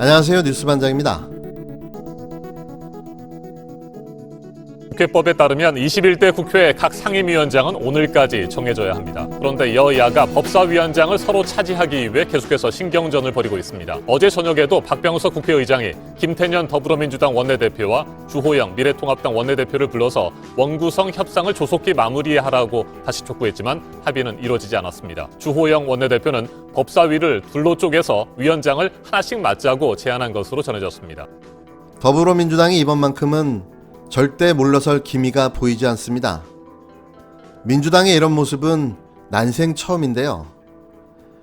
안녕하세요. 뉴스반장입니다. 국회법에 따르면 21대 국회 각 상임위원장은 오늘까지 정해져야 합니다. 그런데 여야가 법사위원장을 서로 차지하기 위해 계속해서 신경전을 벌이고 있습니다. 어제 저녁에도 박병석 국회의장이 김태년 더불어민주당 원내대표와 주호영 미래통합당 원내대표를 불러서 원구성 협상을 조속히 마무리하라고 다시 촉구했지만 합의는 이루어지지 않았습니다. 주호영 원내대표는 법사위를 둘로 쪼개서 위원장을 하나씩 맡자고 제안한 것으로 전해졌습니다. 더불어민주당이 이번만큼은 절대 물러설 기미가 보이지 않습니다. 민주당의 이런 모습은 난생 처음인데요.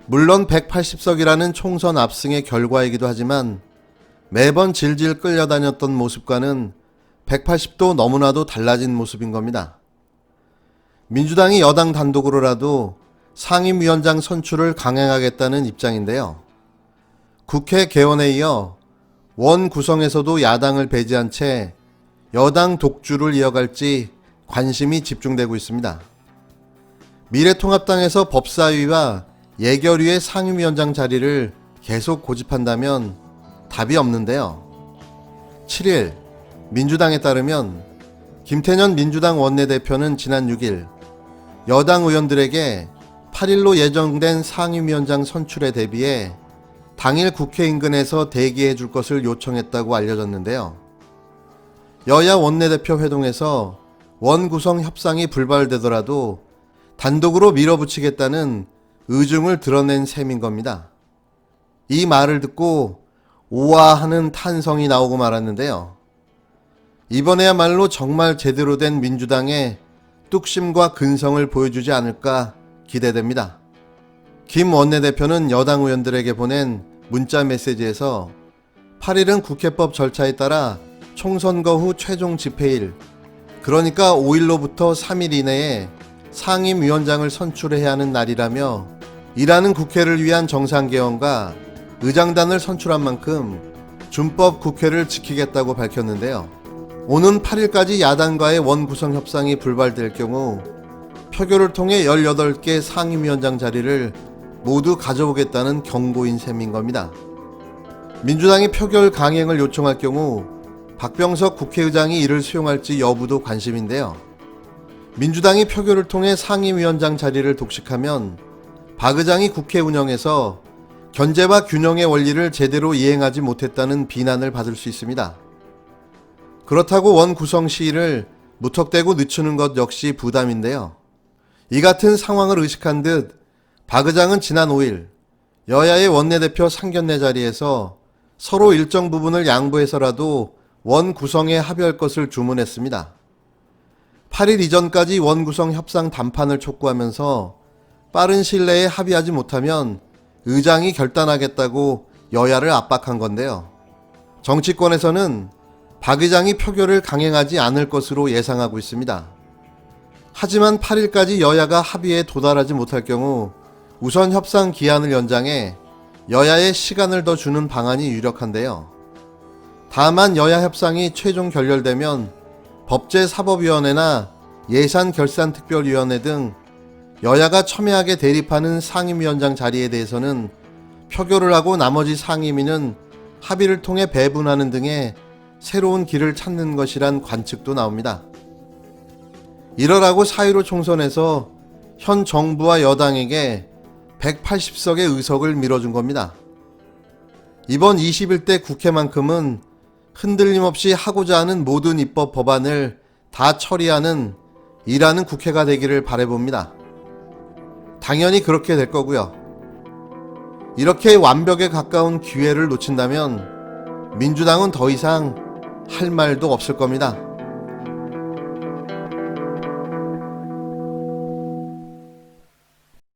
물론 180석이라는 총선 압승의 결과이기도 하지만 매번 질질 끌려다녔던 모습과는 180도 너무나도 달라진 모습인 겁니다. 민주당이 여당 단독으로라도 상임위원장 선출을 강행하겠다는 입장인데요. 국회 개원에 이어 원 구성에서도 야당을 배제한 채 여당 독주를 이어갈지 관심이 집중되고 있습니다. 미래통합당에서 법사위와 예결위의 상임위원장 자리를 계속 고집한다면 답이 없는데요. 7일 민주당에 따르면 김태년 민주당 원내대표는 지난 6일 여당 의원들에게 8일로 예정된 상임위원장 선출에 대비해 당일 국회 인근에서 대기해 줄 것을 요청했다고 알려졌는데요. 여야 원내대표 회동에서 원구성 협상이 불발되더라도 단독으로 밀어붙이겠다는 의중을 드러낸 셈인 겁니다. 이 말을 듣고 오와하는 탄성이 나오고 말았는데요. 이번에야말로 정말 제대로 된 민주당의 뚝심과 근성을 보여주지 않을까 기대됩니다. 김 원내대표는 여당 의원들에게 보낸 문자 메시지에서 8일은 국회법 절차에 따라 총선거 후 최종 집회일, 그러니까 5일로부터 3일 이내에 상임위원장을 선출해야 하는 날이라며 일하는 국회를 위한 정상개헌과 의장단을 선출한 만큼 준법 국회를 지키겠다고 밝혔는데요. 오는 8일까지 야당과의 원구성 협상이 불발될 경우 표결을 통해 18개 상임위원장 자리를 모두 가져오겠다는 경고인 셈인 겁니다. 민주당이 표결 강행을 요청할 경우 박병석 국회의장이 이를 수용할지 여부도 관심인데요. 민주당이 표결을 통해 상임위원장 자리를 독식하면 박 의장이 국회 운영에서 견제와 균형의 원리를 제대로 이행하지 못했다는 비난을 받을 수 있습니다. 그렇다고 원 구성 시일을 무턱대고 늦추는 것 역시 부담인데요. 이 같은 상황을 의식한 듯 박 의장은 지난 5일 여야의 원내대표 상견례 자리에서 서로 일정 부분을 양보해서라도 원 구성에 합의할 것을 주문했습니다. 8일 이전까지 원 구성 협상 담판을 촉구하면서 빠른 시일 내에 합의하지 못하면 의장이 결단하겠다고 여야를 압박한 건데요. 정치권에서는 박 의장이 표결을 강행하지 않을 것으로 예상하고 있습니다. 하지만 8일까지 여야가 합의에 도달하지 못할 경우 우선 협상 기한을 연장해 여야의 시간을 더 주는 방안이 유력한데요. 다만 여야 협상이 최종 결렬되면 법제사법위원회나 예산결산특별위원회 등 여야가 첨예하게 대립하는 상임위원장 자리에 대해서는 표결을 하고 나머지 상임위는 합의를 통해 배분하는 등의 새로운 길을 찾는 것이란 관측도 나옵니다. 이러라고 4.15 총선에서 현 정부와 여당에게 180석의 의석을 밀어준 겁니다. 이번 21대 국회만큼은 흔들림 없이 하고자 하는 모든 입법 법안을 다 처리하는 일하는 국회가 되기를 바라봅니다. 당연히 그렇게 될 거고요. 이렇게 완벽에 가까운 기회를 놓친다면 민주당은 더 이상 할 말도 없을 겁니다.